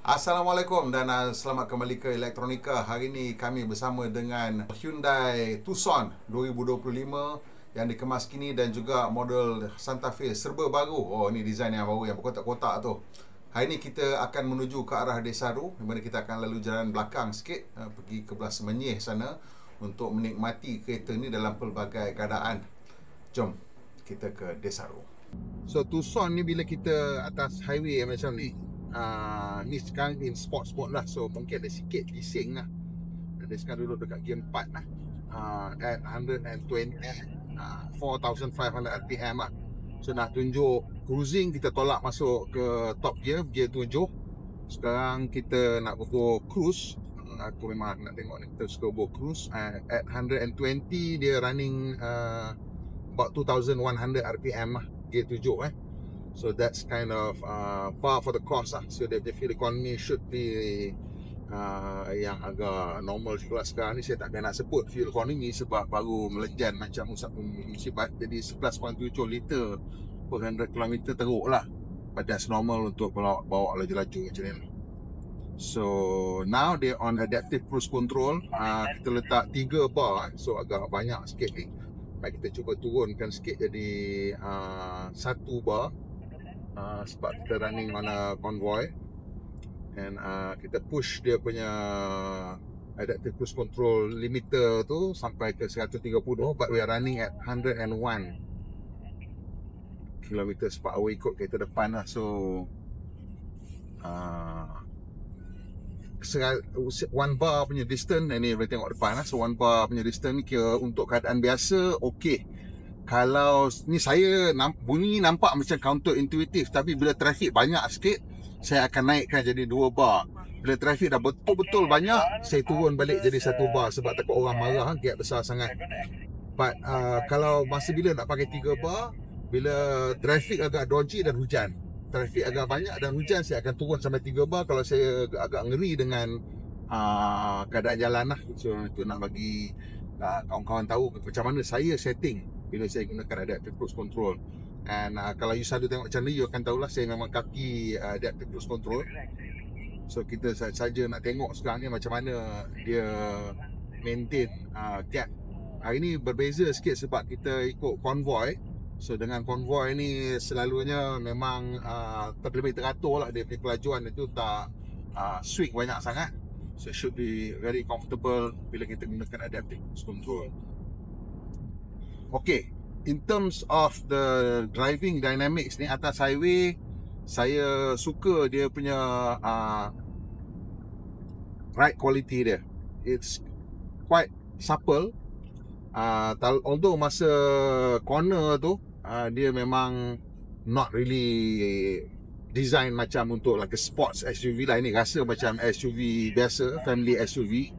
Assalamualaikum dan selamat kembali ke Elektronika. Hari ini kami bersama dengan Hyundai Tucson 2025 yang dikemas kini dan juga model Santa Fe serba baru. Oh, ni design yang baru yang berkotak-kotak tu. Hari ini kita akan menuju ke arah Desaru, di mana kita akan lalu jalan belakang sikit, pergi ke belah Semenyih sana untuk menikmati kereta ni dalam pelbagai keadaan. Jom kita ke Desaru. So Tucson ni bila kita atas highway macam ni, ni sekarang in sport lah, so mungkin ada sikit bising lah. Dia sekarang duduk dekat gear 4 lah, at 120, 4,500 rpm lah. So nak tunjuk cruising, kita tolak masuk ke top gear 7. Sekarang kita nak go cruise. Aku memang nak tengok ni, kita suka go cruise. At 120 dia running about 2,100 rpm lah, gear 7 So that's kind of par for the course lah. So the fuel economy should be yang agak normal juga. Sekarang ni saya tak nak sebut fuel economy sebab baru melejan macam musibat. Jadi 11.7 liter per 100 km teruk lah. But that's normal untuk bawa laju-laju macam ni. So now they on adaptive cruise control. Kita letak 3 bar, so agak banyak sikit ni. Baik, kita cuba turunkan sikit jadi 1 bar. Sebab kita running on a convoy, and kita push dia punya adaptive cruise control limiter tu sampai ke 130, but we are running at 101 km per hour ikut kereta depan lah. So 1 bar punya distance, ini boleh tengok depan lah. So 1 bar punya distance ni kira untuk keadaan biasa okey. Kalau ni saya bunyi nampak macam counter intuitive, tapi bila trafik banyak sikit saya akan naikkan jadi 2 bar. Bila trafik dah betul-betul banyak, saya turun balik jadi 1 bar sebab takut orang marah, gap besar sangat. But kalau masa bila nak pakai 3 bar, bila trafik agak dodgy dan hujan, trafik agak banyak dan hujan, saya akan turun sampai 3 bar kalau saya agak ngeri dengan keadaan jalan lah. So itu nak bagi kawan-kawan tahu macam mana saya setting bila saya gunakan adaptive cruise control. And kalau you selalu tengok channel, you akan tahulah saya memang kaki adaptive cruise control. So kita saja nak tengok sekarang ni macam mana dia maintain gap. Hari ni berbeza sikit sebab kita ikut convoy. So dengan convoy ni selalunya memang lebih teratur lah, dia punya kelajuan itu tak swing banyak sangat. So should be very comfortable bila kita gunakan adaptive cruise control. Okay, in terms of the driving dynamics ni atas highway, saya suka dia punya ride quality dia. It's quite supple. Although masa corner tu dia memang not really design macam untuk like a sports SUV lah. Ini rasa macam SUV biasa, family SUV.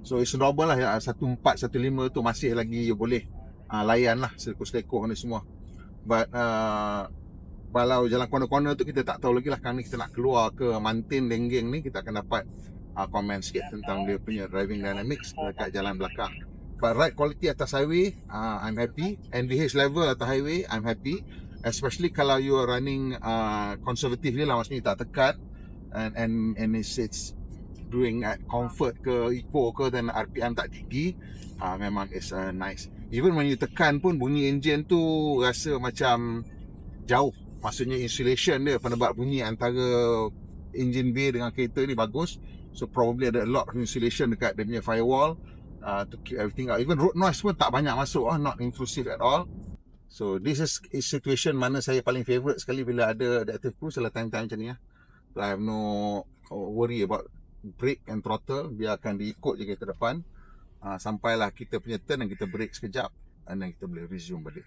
So it's normal lah, 14, 15 tu masih lagi boleh layan lah, selekoh-selekoh ni semua. But kalau jalan corner-corner tu kita tak tahu lagi lah. Kerana kita nak keluar ke Mantin, Lenggeng ni, kita akan dapat komen sikit tentang dia punya driving dynamics dekat jalan belakang. But ride quality atas highway, I'm happy. NVH level atas highway, I'm happy. Especially kalau you are running conservatively lah, maksudnya tak tekan, and it's doing at comfort ke eco ke, dan RPM tak tinggi, memang is nice. Even when you tekan pun bunyi engine tu rasa macam jauh. Maksudnya insulation dia, penebat bunyi antara engine bay dengan kereta ni bagus. So probably ada a lot of insulation dekat dia punya firewall to keep everything out. Even road noise pun tak banyak masuk, not intrusive at all. So this is a situation mana saya paling favourite sekali bila ada adaptive cruise adalah time-time macam ni lah. So I have no worry about brake and throttle, biarkan diikut je kereta depan. Sampailah kita punya turn dan kita break sekejap, dan kita boleh resume balik.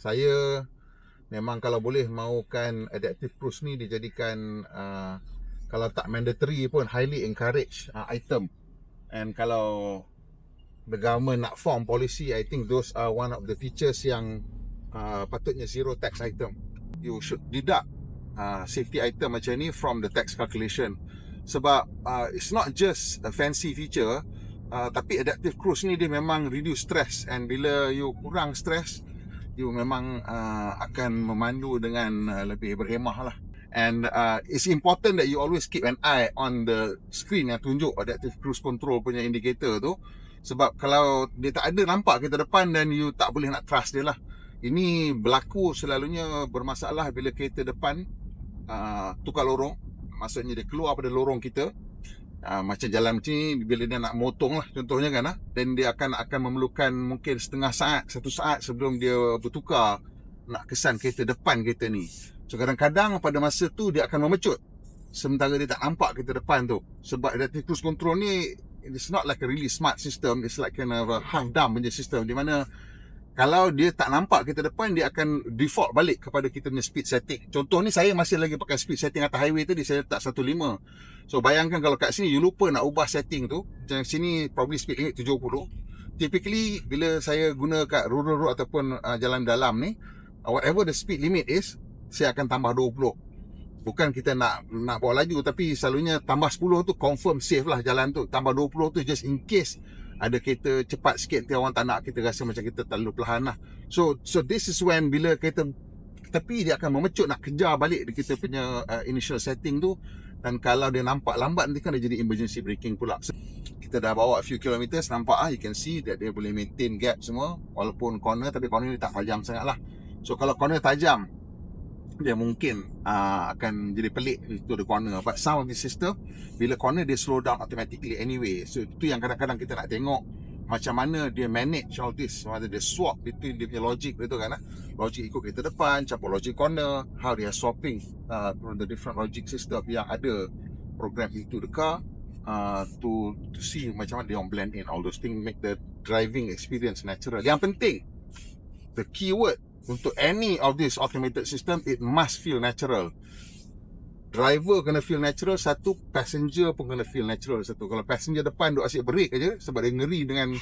Saya memang kalau boleh mahukan adaptive cruise ni dijadikan kalau tak mandatory pun highly encourage item. And kalau the government nak form policy, I think those are one of the features yang patutnya zero tax item. You should deduct safety item macam ni from the tax calculation. Sebab it's not just a fancy feature, tapi adaptive cruise ni dia memang reduce stress. And bila you kurang stress, you memang akan memandu dengan lebih berhemah lah. And it's important that you always keep an eye on the screen yang tunjuk adaptive cruise control punya indicator tu. Sebab kalau dia tak ada nampak kita depan, dan you tak boleh nak trust dia lah. Ini berlaku selalunya bermasalah bila kereta depan tukar lorong. Maksudnya dia keluar pada lorong kita. Macam jalan macam ni, bila dia nak motong lah contohnya kan, dan dia akan memerlukan mungkin setengah saat, 1 saat sebelum dia bertukar nak kesan kereta depan kereta ni. So kadang-kadang pada masa tu dia akan memecut sementara dia tak nampak kereta depan tu. Sebab adaptive cruise control ni, it's not like a really smart system. It's like kind of a half-dumb punya system, di mana kalau dia tak nampak kereta depan, dia akan default balik kepada kita punya speed setting. Contoh ni, saya masih lagi pakai speed setting atas highway tadi, saya letak 15. So bayangkan kalau kat sini you lupa nak ubah setting tu. Macam sini probably speed limit 70. Typically bila saya guna kat rural road ataupun jalan dalam ni, whatever the speed limit is, saya akan tambah 20. Bukan kita nak bawa laju, tapi selalunya tambah 10 tu confirm safe lah jalan tu. Tambah 20 tu just in case ada kereta cepat sikit, nanti orang tak nak, kita rasa macam kita terlalu perlahan lah. So this is when bila kereta tepi, dia akan memecut nak kejar balik kita punya initial setting tu. Dan kalau dia nampak lambat, nanti kan dia jadi emergency braking pula. So, kita dah bawa a few kilometers, nampak you can see that dia boleh maintain gap semua. Walaupun corner, tapi corner ni tak tajam sangat lah. So kalau corner tajam, dia mungkin akan jadi pelik itu the corner. But some of the system, bila corner dia slow down automatically anyway. So itu yang kadang-kadang kita nak tengok macam mana dia manage all this. Whether dia swap between dia punya logic tu kan, logic ikut kereta depan, campur logic corner, how they are swapping from the different logic system yang ada program into the car, to see macam mana dia orang blend in all those things, make the driving experience natural. Yang penting, the keyword untuk any of this automated system, it must feel natural. Driver kena feel natural satu, passenger pun kena feel natural satu. Kalau passenger depan duk asyik break aja sebab dia ngeri dengan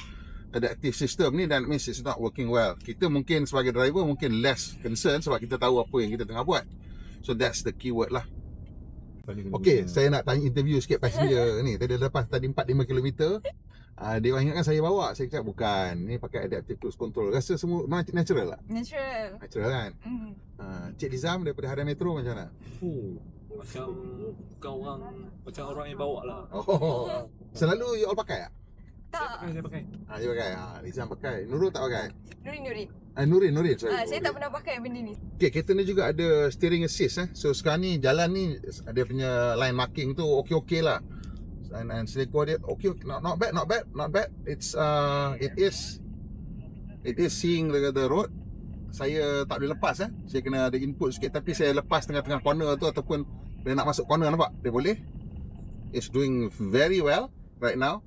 adaptive system ni, dan means it's not working well. Kita mungkin sebagai driver mungkin less concern sebab kita tahu apa yang kita tengah buat. So that's the keyword lah. Okay, saya nak tanya interview sikit passenger ni. Tadi lepas tadi 4-5 km, dia orang ingatkan saya bawa. Saya cakap bukan, ni pakai adaptive cruise control. Rasa semua natural tak? Natural kan? Cik Lizam daripada Harian Metro macam mana? Macam bukan orang, macam orang yang bawa lah. Oh, selalu you all pakai tak? Tak. Saya pakai. Dia pakai. Lizam pakai. Nurul tak pakai? Nurin. Nurin. Sorry. Saya tak pernah pakai benda ni. Okay, kereta ni juga ada steering assist. So sekarang ni jalan ni dia punya line marking tu okey lah. And selekor dia okay, not bad. It's it is seeing the road. Saya tak boleh lepas Saya kena ada input sikit, tapi saya lepas tengah-tengah corner tu, ataupun bila nak masuk corner, nampak dia boleh. It's doing very well right now.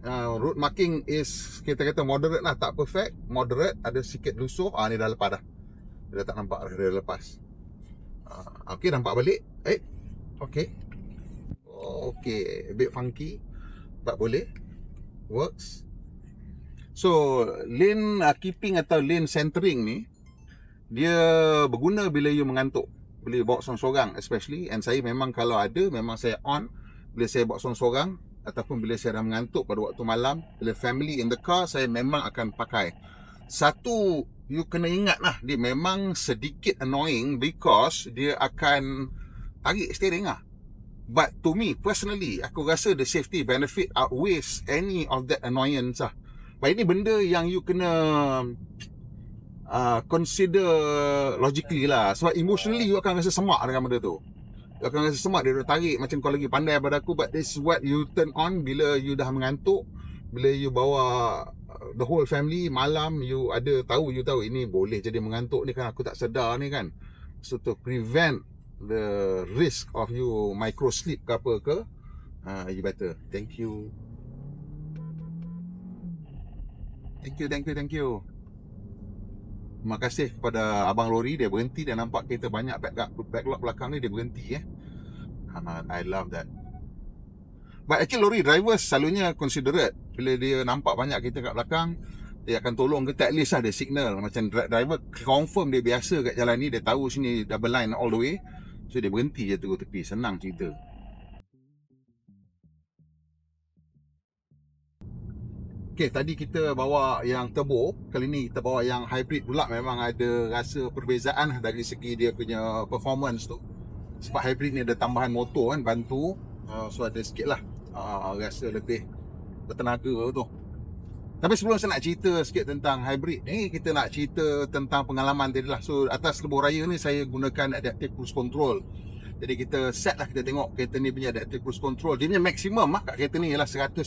Road marking is, kita kata moderate lah, tak perfect, moderate, ada sikit lusuh. Ni dah lepas dah. Dia dah tak nampak, dia dah lepas. Okay, nampak balik. Okay, a bit funky, but boleh, works. So lane keeping atau lane centering ni, dia berguna bila you mengantuk, boleh bawa seorang-seorang especially. And saya memang kalau ada, memang saya on bila saya bawa seorang-seorang, ataupun bila saya dah mengantuk pada waktu malam, bila family in the car, saya memang akan pakai. Satu, you kena ingat lah, dia memang sedikit annoying because dia akan tarik steering lah. But to me personally, aku rasa the safety benefit outweighs any of that annoyance lah. But ini benda yang you kena consider logically lah. Sebab emotionally you akan rasa semak dengan benda tu. You akan rasa semak, dia tarik macam kau lagi pandai daripada aku. But this is what you turn on bila you dah mengantuk. Bila you bawa the whole family malam, you tahu ini boleh jadi mengantuk ni kan, aku tak sedar ni kan. So to prevent the risk of you micro sleep ke apa ke, you better. Thank you. Terima kasih kepada abang lori, dia berhenti, dia nampak kereta banyak backlog belakang ni, dia berhenti I love that. But actually lori drivers selalunya considerate. Bila dia nampak banyak kereta kat belakang, dia akan tolong kita, at least ada signal. Macam driver confirm dia biasa kat jalan ni, dia tahu sini double line all the way, so dia berhenti je tunggu tepi. Senang cerita. Okay, tadi kita bawa yang turbo, kali ni kita bawa yang hybrid pula. Memang ada rasa perbezaan dari segi dia punya performance tu. sebab hybrid ni ada tambahan motor kan, bantu. So ada sikit lah rasa lebih bertenaga tu. Tapi sebelum saya nak cerita sikit tentang hybrid ni, kita nak cerita tentang pengalaman tadi lah. So atas lebuh raya ni saya gunakan adaptive cruise control. Jadi kita set lah, kita tengok kereta ni punya adaptive cruise control. Dia punya maksimum lah kat kereta ni ialah 190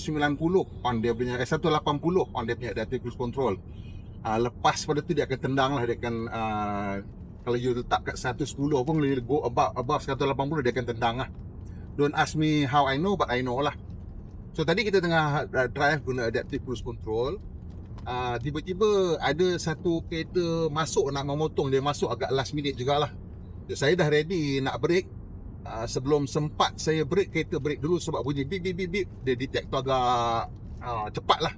on dia punya 180 on dia punya adaptive cruise control. Lepas pada tu dia akan tendang lah, dia akan kalau you letak kat 110 pun dia go above 180 dia akan tendang lah. Don't ask me how I know, but I know lah. So tadi kita tengah drive guna adaptive cruise control. Tiba-tiba ada satu kereta masuk nak memotong. Dia masuk agak last minute jugalah. So, saya dah ready nak brake. Sebelum sempat saya brake, kereta brake dulu sebab bunyi bip bip bip bip. Dia detect tu agak cepat lah.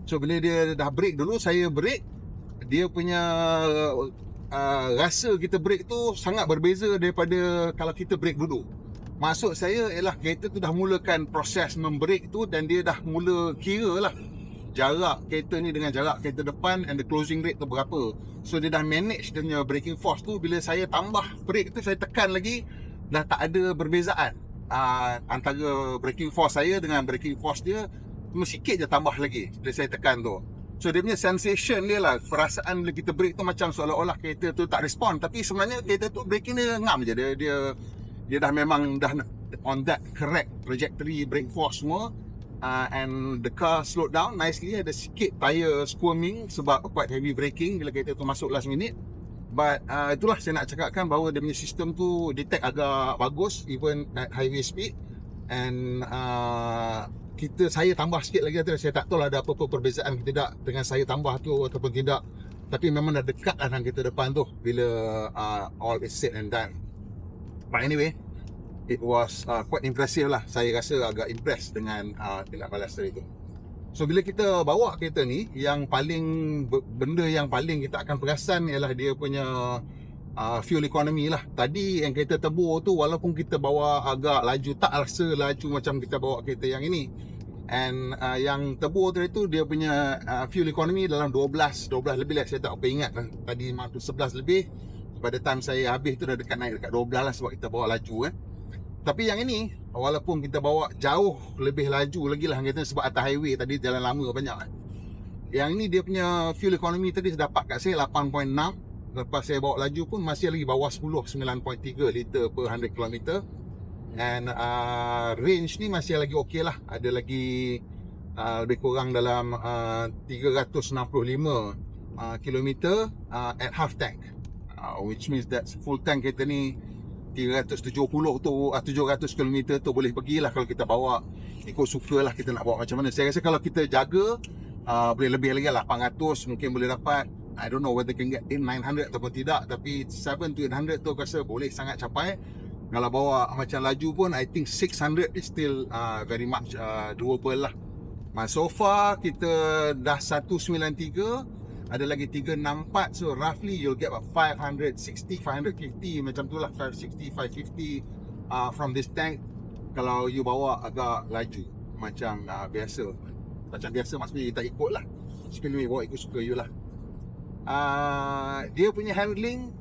So bila dia dah brake dulu, saya brake. Dia punya rasa kita brake tu sangat berbeza daripada kalau kita brake dulu. Maksud saya ialah kereta tu dah mulakan proses membrake tu dan dia dah mula kira lah jarak kereta ni dengan jarak kereta depan and the closing rate tu berapa. So dia dah manage dia punya braking force tu. Bila saya tambah brake tu, saya tekan lagi, dah tak ada perbezaan antara braking force saya dengan braking force dia. Cuma sikit je tambah lagi bila saya tekan tu. So dia punya sensation dia lah, perasaan bila kita brake tu macam seolah-olah kereta tu tak respond. Tapi sebenarnya kereta tu braking dia ngam je. Dia dah memang dah on that correct trajectory, brake force semua. And the car slowed down nicely. Ada sikit tire squirming sebab quite heavy braking bila kereta tu masuk last minute. But itulah saya nak cakapkan bahawa dia punya sistem tu detect agak bagus even at highway speed. And saya tambah sikit lagi, saya tak tahu lah ada apa-apa perbezaan tidak dengan saya tambah tu ataupun tidak. Tapi memang dah dekat lah dengan kereta depan tu bila all is said and done. But anyway, it was quite impressive lah. Saya rasa agak impressed dengan tindak balas tadi tu. So bila kita bawa kereta ni, benda yang paling kita akan perasan ialah dia punya fuel economy lah. Tadi yang kereta tebur tu, walaupun kita bawa agak laju, tak rasa laju macam kita bawa kereta yang ini. And yang tebur tadi tu, dia punya fuel economy dalam 12 lebih lah. Saya tak apa ingat lah. Tadi memang tu 11 lebih. Pada time saya habis tu dah naik dekat 12 lah sebab kita bawa laju kan. Tapi yang ini, walaupun kita bawa jauh lebih laju lagi lah kereta sebab atas highway tadi jalan lama banyak kan. Yang ini dia punya fuel economy tadi dapat kat saya 8.6. Lepas saya bawa laju pun masih lagi bawah 10, 9.3 liter per 100 km. And range ni masih lagi okey lah. Ada lagi lebih kurang dalam 365 km at half tank. Which means that full tank kereta ni 370 tu 700 km tu boleh pergilah kalau kita bawa ikut suka lah kita nak bawa macam mana. Saya rasa kalau kita jaga boleh lebih lagi lah, 800 mungkin boleh dapat. I don't know whether can get in 900 ataupun tidak, tapi 7 to 800 tu rasa boleh sangat capai. Kalau bawa macam laju pun I think 600 is still very much doable lah. So far kita dah 193, ada lagi 364, so roughly you'll get about 560, 550 macam tu lah, 560, 550 from this tank kalau you bawa agak laju macam biasa. Macam biasa maksudnya you tak ikut lah, speed bawa ikut suka you lah. Dia punya handling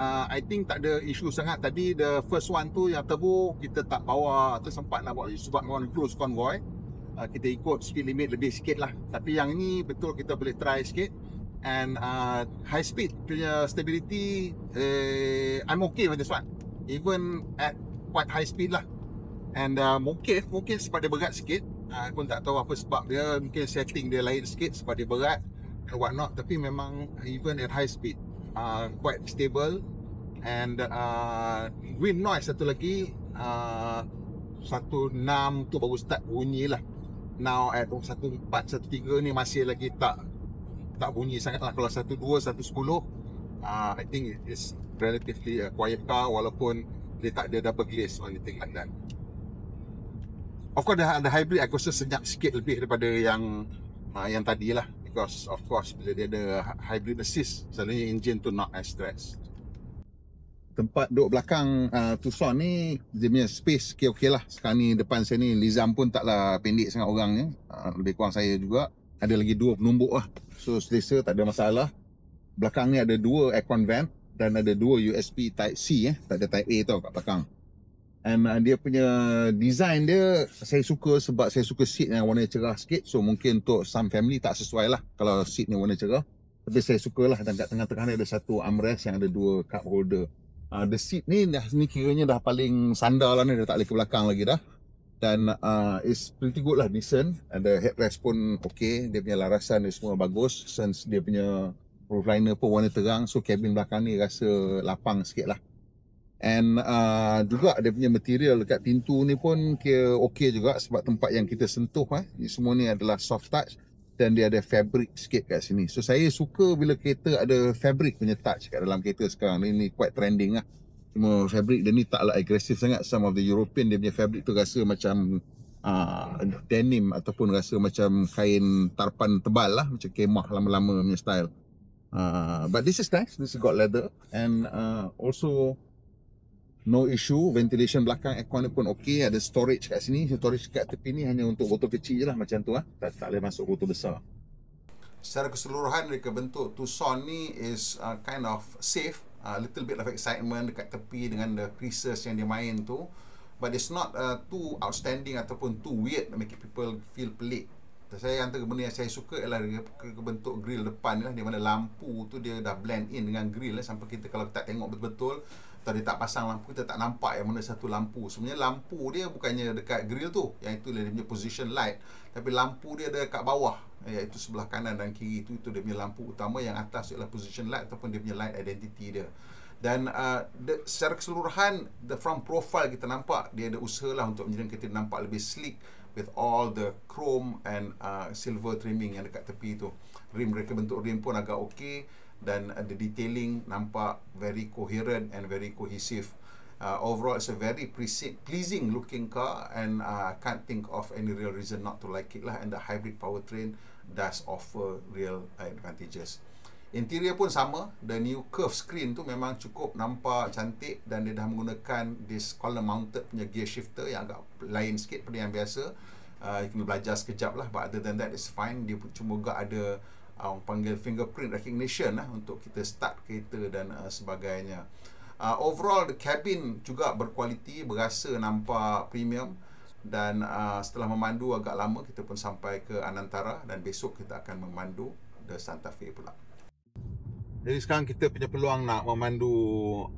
I think tak ada isu sangat. Tadi the first one tu yang tebur kita tak bawa atau sempat nak bawa sebab on close convoy, kita ikut speed limit lebih sikit lah. Tapi yang ini betul kita boleh try sikit. And high speed punya stability, I'm okay with this one even at quite high speed lah. And mungkin sebab dia berat sikit, I pun tak tahu apa sebab dia. Mungkin setting dia lain sikit sebab dia berat and what not. Tapi memang even at high speed quite stable. And wind noise satu lagi, 16 tu baru start bunyi lah. Now at 14, 13 ni masih lagi tak bunyi sangat lah. Kalau 12, 110 I think it's relatively a quiet car walaupun dia tak ada double glaze or anything like that. Of course ada hybrid aku rasa senyap sikit lebih daripada yang tadi lah, because of course bila dia ada hybrid assist, selalunya engine tu not as stressed. Tempat duduk belakang Tucson ni dia punya space okey lah. Sekarang ni depan saya ni Lizam pun taklah pendek sangat orangnya, lebih kurang saya juga. Ada lagi 2 penumbuk lah, so selesa, tak ada masalah. Belakang ni ada 2 aircon vent dan ada 2 USB Type C, tak ada Type A tau kat belakang. And dia punya design dia saya suka sebab saya suka seat yang warna cerah sikit. So mungkin untuk some family tak sesuai lah kalau seat ni warna cerah. Tapi saya sukalah, dan kat tengah-tengah ni ada satu armrest yang ada 2 cup holder. The seat ni kiranya dah paling sandar lah ni, dah tak boleh ke belakang lagi dah. Dan it's pretty good lah, decent. Ada headrest pun okay, dia punya larasan dia semua bagus. Since dia punya roof liner pun warna terang, so cabin belakang ni rasa lapang sikit lah. And juga dia punya material dekat pintu ni pun kira okay juga, sebab tempat yang kita sentuh semua ni adalah soft touch. Dan dia ada fabric sikit kat sini. So saya suka bila kereta ada fabric punya touch kat dalam kereta sekarang. Ini quite trending lah. Cuma fabric dia ni taklah agresif sangat. Some of the European dia punya fabric tu rasa macam denim, ataupun rasa macam kain tarpan tebal lah, macam kemah lama-lama punya style. But this is nice. This has got leather. And also no issue, ventilation belakang aircon ni pun okey, ada storage kat sini. Storage kat tepi ni hanya untuk botol kecil je lah, macam tu lah. Tak boleh masuk botol besar. Secara keseluruhan reka bentuk Tucson ni is kind of safe. Little bit of excitement dekat tepi dengan the creases yang dia main tu. But it's not too outstanding ataupun too weird make people feel pelik. Saya antara benda yang saya suka ialah bentuk grill depan ni lah, di mana lampu tu dia dah blend in dengan grill lah, sampai kita kalau tak tengok betul-betul atau dia tak pasang lampu, kita tak nampak yang mana satu lampu. Sebenarnya lampu dia bukannya dekat grill tu, yang itu dia punya position light, tapi lampu dia ada kat bawah, iaitu sebelah kanan dan kiri itu dia punya lampu utama. Yang atas ialah position light ataupun dia punya light identity dia. Dan secara keseluruhan the front profile kita nampak dia ada usaha lah untuk menjadikan kita nampak lebih sleek with all the chrome and silver trimming yang dekat tepi tu. Rim, reka bentuk rim pun agak okey, dan the detailing nampak very coherent and very cohesive. Overall it's a very pleasing looking car, and I can't think of any real reason not to like it lah. And the hybrid powertrain does offer real advantages. Interior pun sama. The new curve screen tu memang cukup nampak cantik, dan dia dah menggunakan this column mounted punya gear shifter yang agak lain sikit pada yang biasa. You kena belajar sekejap lah, but other than that it's fine. Dia cuma juga ada orang panggil fingerprint recognition lah untuk kita start kereta dan sebagainya. Overall the cabin juga berkualiti, berasa nampak premium. Dan setelah memandu agak lama, kita pun sampai ke Anantara, dan besok kita akan memandu the Santa Fe pula. Jadi sekarang kita punya peluang nak memandu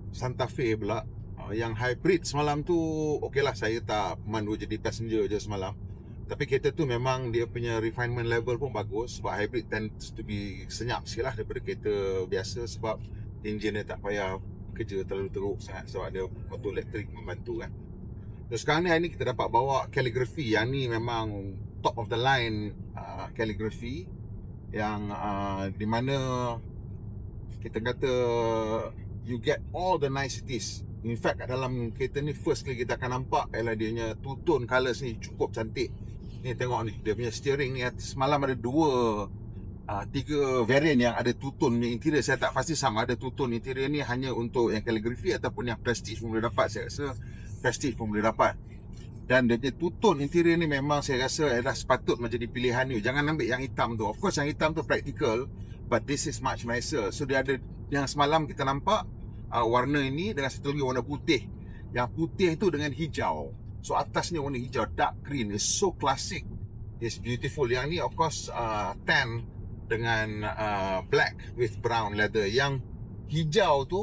Santa Fe pula. Yang hybrid semalam tu okey lah, saya tak memandu jadi passenger je semalam. Tapi kereta tu memang dia punya refinement level pun bagus, sebab hybrid tends to be senyap sikit lah daripada kereta biasa, sebab enjin dia tak payah kerja terlalu teruk sangat, sebab dia motor elektrik membantu kan. So sekarang ni, hari ni kita dapat bawa calligraphy. Yang ni memang top of the line calligraphy, yang di mana kita kata you get all the niceties. In fact kat dalam kereta ni first kali kita akan nampak ialah dia punya two-tone colours ni cukup cantik. Ni tengok ni, dia punya steering ni semalam ada 3 variant yang ada two-tone ni interior. Saya tak pasti sama ada two-tone interior ni hanya untuk yang calligraphy ataupun yang Prestige pun boleh dapat. Saya rasa Prestige pun boleh dapat. Dan dia punya two-tone interior ni memang saya rasa adalah sepatut menjadi pilihan ni. Jangan ambil yang hitam tu. Of course yang hitam tu practical, but this is much nicer. So dia ada yang semalam kita nampak warna ini dengan satu lagi warna putih. Yang putih itu dengan hijau. So atasnya warna hijau, dark green. It's so classic. It's beautiful. Yang ni of course tan dengan black with brown leather. Yang hijau tu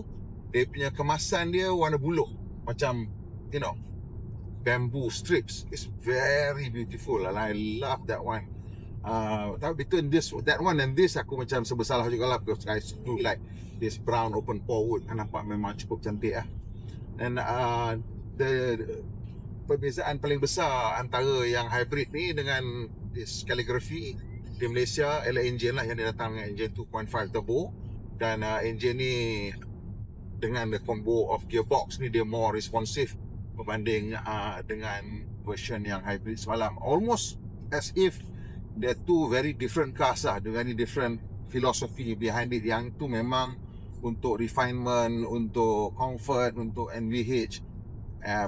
dia punya kemasan dia warna buluh, macam you know, bamboo strips. It's very beautiful. I love that one. Between that one and this, aku macam sebersalah juga lah, because I do like this brown open pore wood. Nampak memang cukup cantik lah. Dan the perbezaan paling besar antara yang hybrid ni dengan this calligraphy di Malaysia ialah engine lah, yang dia datang dengan engine 2.5 turbo. Dan engine ni dengan the combo of gearbox ni dia more responsive berbanding dengan version yang hybrid semalam. Almost as if they're two very different cars lah, the very different philosophy behind it. Yang tu memang untuk refinement, untuk comfort, untuk NVH,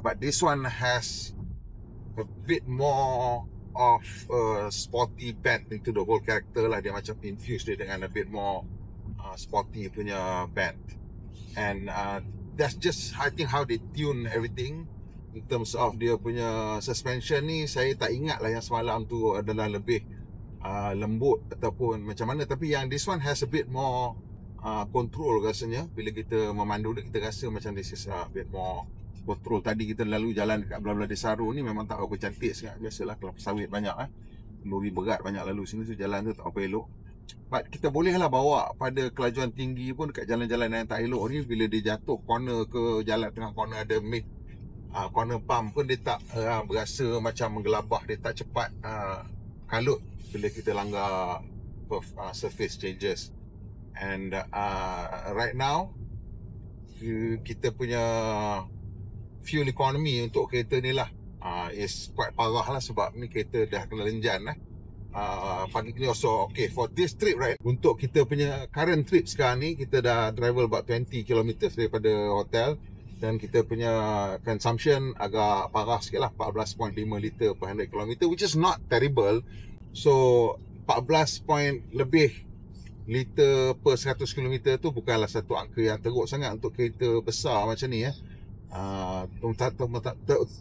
but this one has a bit more of a sporty bend into the whole character lah. Dia macam infused dia dengan a bit more sporty punya bend. And that's just I think how they tune everything. In terms of dia punya suspension ni, saya tak ingat lah yang semalam tu adalah lebih lembut ataupun macam mana. Tapi yang this one has a bit more control rasanya. Bila kita memandu dia, kita rasa macam this is a bit more control. Tadi kita lalu jalan dekat belah-belah Desaru ni memang tak apa cantik sangat. Biasalah kelapa sawit banyak lori berat banyak lalu sini tu, jalan tu tak apa elok. But kita bolehlah bawa pada kelajuan tinggi pun dekat jalan-jalan yang tak elok ni. Bila dia jatuh corner ke jalan tengah corner ada corner bump pun dia tak berasa macam menggelabah. Dia tak cepat kalut bila kita langgar surface changes. And right now kita punya fuel economy untuk kereta ni lah is quite parah lah, sebab ni kereta dah kena lenjan pagi ni also. Okay, for this trip right, untuk kita punya current trip sekarang ni, kita dah travel about 20 km daripada hotel. Dan kita punya consumption agak parah sikit lah, 14.5 liter per 100 km, which is not terrible. So 14 point lebih liter per 100 km tu bukanlah satu angka yang teruk sangat untuk kereta besar macam ni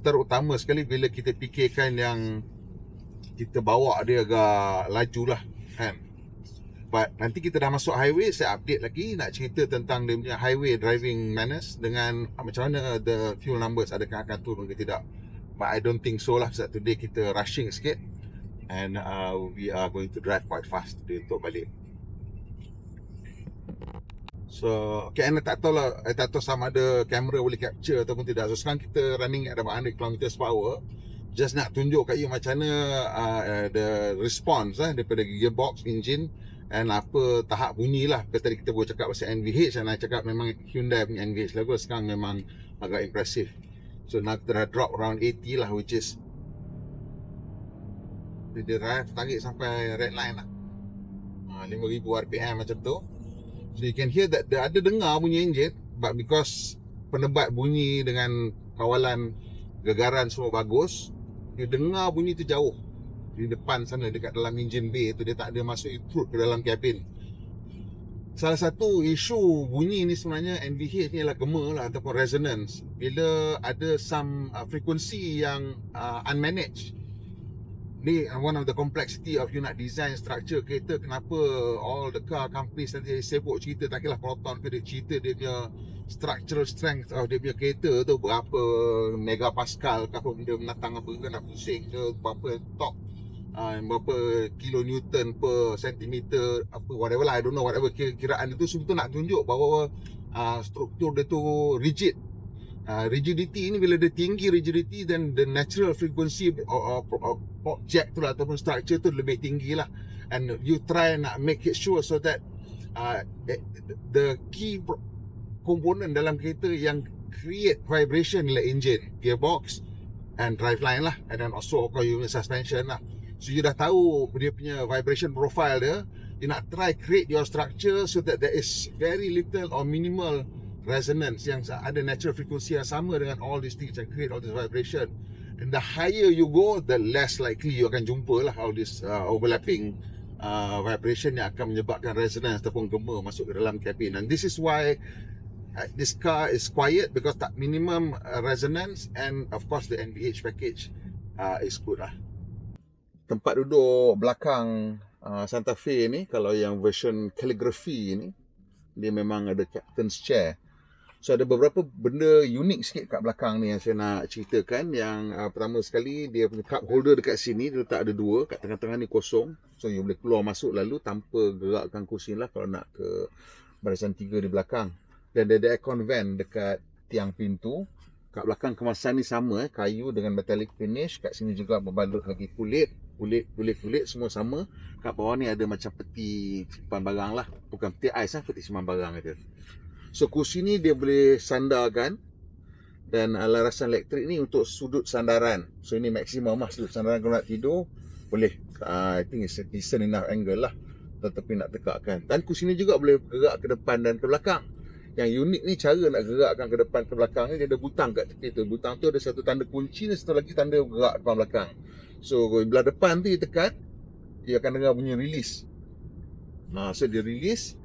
terutama sekali bila kita fikirkan yang kita bawa dia agak laju lah kan. But nanti kita dah masuk highway, saya update lagi, nak cerita tentang dia punya highway driving manners dengan macam mana the fuel numbers, adakah akan turun ke tidak. But I don't think so lah, sebab today kita rushing sikit. And we are going to drive quite fast today untuk balik. So okay, I tak tahu lah, I tak tahu sama ada kamera boleh capture ataupun tidak. So sekarang kita running at about 100 km per hour. Just nak tunjuk kat you macam mana the response daripada gearbox, engine, and apa tahap bunyi lah. Tadi kita boleh cakap pasal NVH, dan I cakap memang Hyundai punya NVH level sekarang memang agak impressive. So now kita dah drop around 80 lah, which is dia drive tarik sampai red line lah, 5,000 RPM macam tu. So you can hear that ada dengar bunyi enjin, but because penebat bunyi dengan kawalan gegaran semua bagus, you dengar bunyi tu jauh di depan sana, dekat dalam engine bay tu. Dia tak ada masuk intrude ke dalam cabin. Salah satu isu bunyi ni sebenarnya NVH ni ialah gema lah, ataupun resonance. Bila ada some frequency yang unmanaged. Ni one of the complexity of you nak design structure kereta. Kenapa all the car companies nanti sibuk cerita, tak kira Proton ke, dia cerita dia punya structural strength of dia punya kereta tu berapa megapascal ke, apa benda menatang apa ke, nak pusing ke, berapa torque, berapa kilonewton per sentimeter, apa whatever lah, I don't know, whatever kiraan itu sebetulnya nak tunjuk bahawa struktur dia tu rigid. Rigidity ni bila dia tinggi rigidity, then the natural frequency object tu lah, ataupun structure tu lebih tinggi lah. And you try nak make it sure so that the key komponen dalam kereta yang create vibration ialah engine, gearbox and driveline lah, and then also unit suspension lah. So you dah tahu dia punya vibration profile dia, you nak try create your structure so that there is very little or minimal resonance, yang ada natural frequency yang sama dengan all these things and create all this vibration. And the higher you go, the less likely you akan jumpa lah all this overlapping vibration yang akan menyebabkan resonance ataupun gema masuk ke dalam cabin. And this is why this car is quiet, because tak minimum resonance, and of course the NVH package is good lah. Tempat duduk belakang Santa Fe ni, kalau yang version calligraphy ni, dia memang ada captain's chair. So ada beberapa benda unik sikit kat belakang ni yang saya nak ceritakan. Yang pertama sekali, dia punya cup holder dekat sini, dia letak ada dua. Kat tengah-tengah ni kosong, so you boleh keluar masuk lalu tanpa gerakkan kursi lah kalau nak ke barisan 3 di belakang. Dan dia ada aircon vent dekat tiang pintu. Kat belakang kemasan ni sama, kayu dengan metallic finish. Kat sini juga berbalut lagi kulit semua sama. Kat bawah ni ada macam peti simpan barang lah, bukan peti ais lah, peti simpan barang ada. So kursi ni dia boleh sandarkan, dan larasan elektrik ni untuk sudut sandaran. So ini maksimum lah sudut sandaran. Kalau nak tidur boleh, I think it's a decent enough angle lah, tetapi nak tegakkan. Dan kursi ni juga boleh gerak ke depan dan ke belakang. Yang unik ni cara nak gerakkan ke depan ke belakang ni, dia ada butang kat tepi tu. Butang tu ada satu tanda kunci dan satu lagi tanda gerak depan belakang. So belah depan tu dia tekan, dia akan dengar bunyi release. So dia release.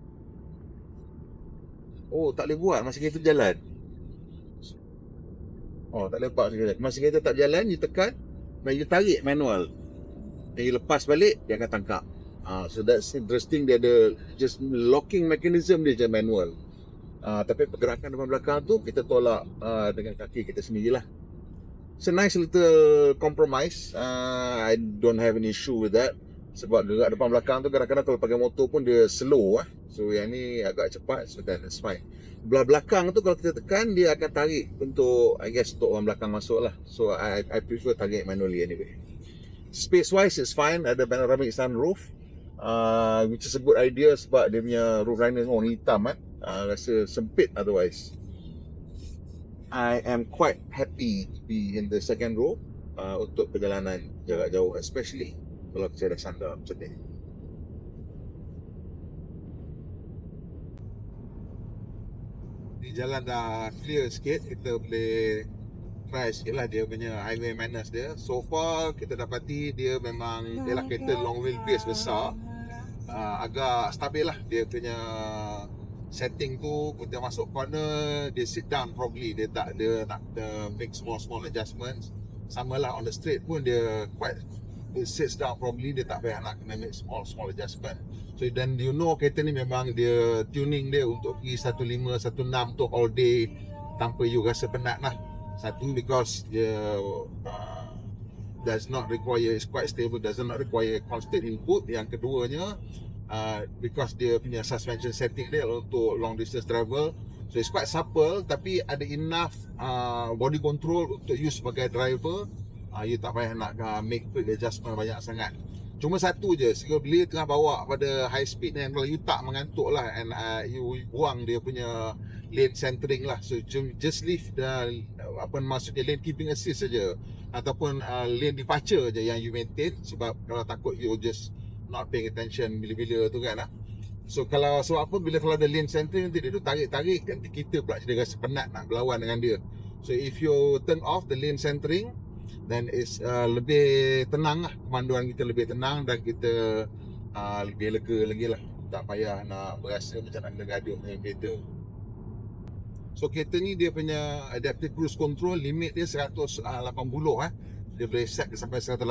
Oh, tak boleh buat masa kereta jalan. Oh, tak lepak sekejap. Masa kereta tak jalan, you tekan, dan you tarik manual. Dan you lepas balik, dia akan tangkap. So that's interesting. Dia ada just locking mechanism dia je manual. Tapi pergerakan depan belakang tu, kita tolak dengan kaki kita sendirilah. It's a nice little compromise. I don't have an issue with that. Sebab gerak depan belakang tu kadang-kadang kalau pakai motor pun dia slow. So yang ni agak cepat, so that's fine. Belah belakang tu kalau kita tekan, dia akan tarik untuk, I guess, untuk orang belakang masuk lah. So I prefer tarik manually anyway. Space wise it's fine. Ada panoramic sunroof, which is a good idea sebab dia punya roof liner warna hitam kan. Rasa sempit otherwise. I am quite happy to be in the second row untuk perjalanan jarak jauh, especially kalau saya dah sandar macam ni. Di jalan dah clear sikit, kita boleh try sikit lah dia punya highway manners dia. So far kita dapati dia memang dia lah kereta long wheelbase besar, agak stabil lah dia punya setting tu. Kita masuk corner, dia sit down properly, dia tak ada nak make small adjustments. Sama lah on the straight pun dia quite, it sits down properly, dia tak payah nak kena make small adjustment. So then you know kereta ni memang dia tuning dia untuk pergi 15, 16 tu all day tanpa you rasa penat lah. Satu, because dia does not require, is quite stable, does not require constant input. Yang keduanya, because dia punya suspension setting dia untuk long distance travel, so it's quite supple tapi ada enough body control untuk you sebagai driver. You tak payah nak make quick adjustment banyak sangat. Cuma satu je, bila tengah bawa pada high speed ni, kalau you tak mengantuk lah, and you buang dia punya lane centering lah. So just leave maksudnya lane keeping assist saja, ataupun lane departure je yang you maintain. Sebab kalau takut you just not paying attention bila-bila tu kan lah. So sebab apa, kalau ada lane centering nanti dia tu tarik-tarik, nanti kita pula jadi rasa penat nak berlawan dengan dia. So if you turn off the lane centering, then it's lebih tenang lah, pemanduan kita lebih tenang dan kita lebih lega lagi lah. Tak payah nak berasa macam nak gaduh dengan kereta. So kereta ni dia punya adaptive cruise control, limit dia 180 Dia boleh set sampai 180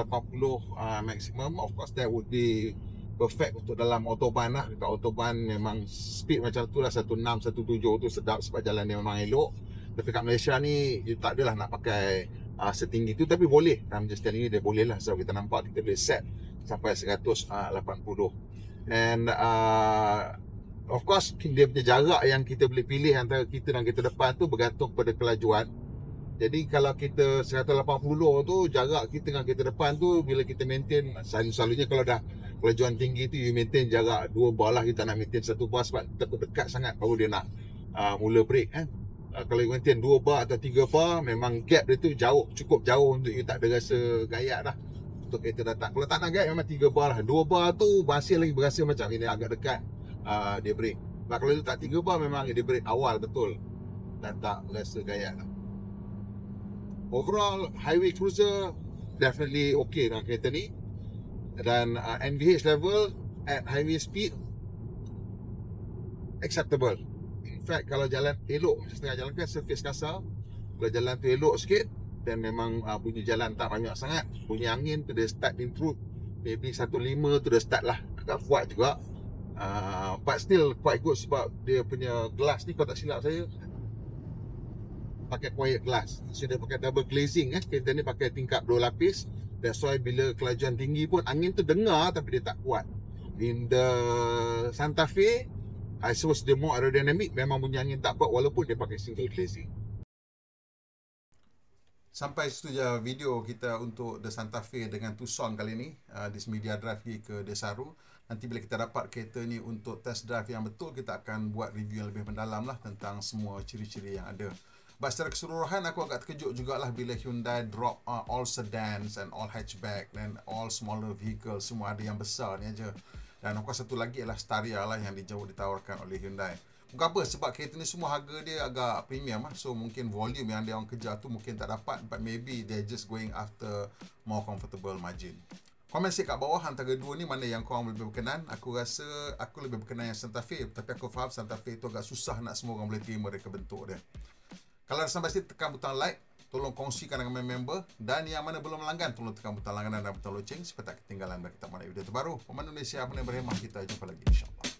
maximum. Of course that would be perfect untuk dalam autobahn lah. Dekat autobahn memang speed macam tu lah, 16, 17 tu sedap sebab jalan dia memang elok. Tapi kat Malaysia ni you tak adalah nak pakai setinggi tu, tapi boleh. Dalam sekarang ni dia boleh lah. So kita nampak kita boleh set sampai 180. And of course dia punya jarak yang kita boleh pilih antara kita dan kereta depan tu bergantung pada kelajuan. Jadi kalau kita 180 tu, jarak kita dengan kereta depan tu, bila kita maintain, selalunya kalau dah kelajuan tinggi tu, you maintain jarak 2 bar lah. Kita nak maintain 1 bar sebab dekat sangat baru dia nak mula break kan. Kalau you maintain 2 bar atau 3 bar, memang gap dia tu cukup jauh untuk you tak ada rasa gayat lah untuk kereta datang. Kalau tak nak gayat, memang 3 bar lah. 2 bar tu masih lagi berasa macam ini agak dekat dia break. Kalau you tak 3 bar, memang dia break awal betul dan tak rasa gayat lah. Overall, highway cruiser definitely okay dengan kereta ni. Dan NVH level at highway speed acceptable. In fact, kalau jalan elok, setengah jalan kan surface kasar, kalau jalan tu elok sikit, dan memang bunyi jalan tak banyak sangat, bunyi angin tu dia start improve, maybe 1.5 tu dia start lah, agak kuat juga. But still quite good sebab dia punya glass ni, kalau tak silap saya, pakai quiet glass. So dia pakai double glazing kereta ni pakai tingkap 2 lapis. That's why bila kelajuan tinggi pun angin tu dengar tapi dia tak kuat. In the Santa Fe, I suppose dia more aerodynamic, memang bunyi angin tak kuat walaupun dia pakai single glazing. Sampai situ je video kita untuk The Santa Fe dengan Tucson kali ni. This media drive pergi ke Desaru. Nanti bila kita dapat kereta ni untuk test drive yang betul, kita akan buat review yang lebih mendalam lah tentang semua ciri-ciri yang ada. But secara keseluruhan aku agak terkejut jugalah bila Hyundai drop all sedans and all hatchback dan all smaller vehicles, semua ada yang besar ni aja. Dan of course satu lagi adalah Staria lah yang ditawarkan oleh Hyundai. Bukan apa, sebab kereta ni semua harga dia agak premium lah. So mungkin volume yang dia orang kejar tu mungkin tak dapat, but maybe they're just going after more comfortable margin. Komen sikit kat bawah antara dua ni mana yang korang lebih berkenan. Aku rasa aku lebih berkenan yang Santa Fe, tapi aku faham Santa Fe tu agak susah nak semua orang boleh terima reka bentuk dia. Kalau dah sampai sini, tekan butang like, tolong kongsikan dengan member. Dan yang mana belum langgan, tolong tekan butang langganan dan butang loceng supaya tak ketinggalan dari kita mana video terbaru. Pemandu Malaysia, apa yang berhemah, kita jumpa lagi insyaAllah.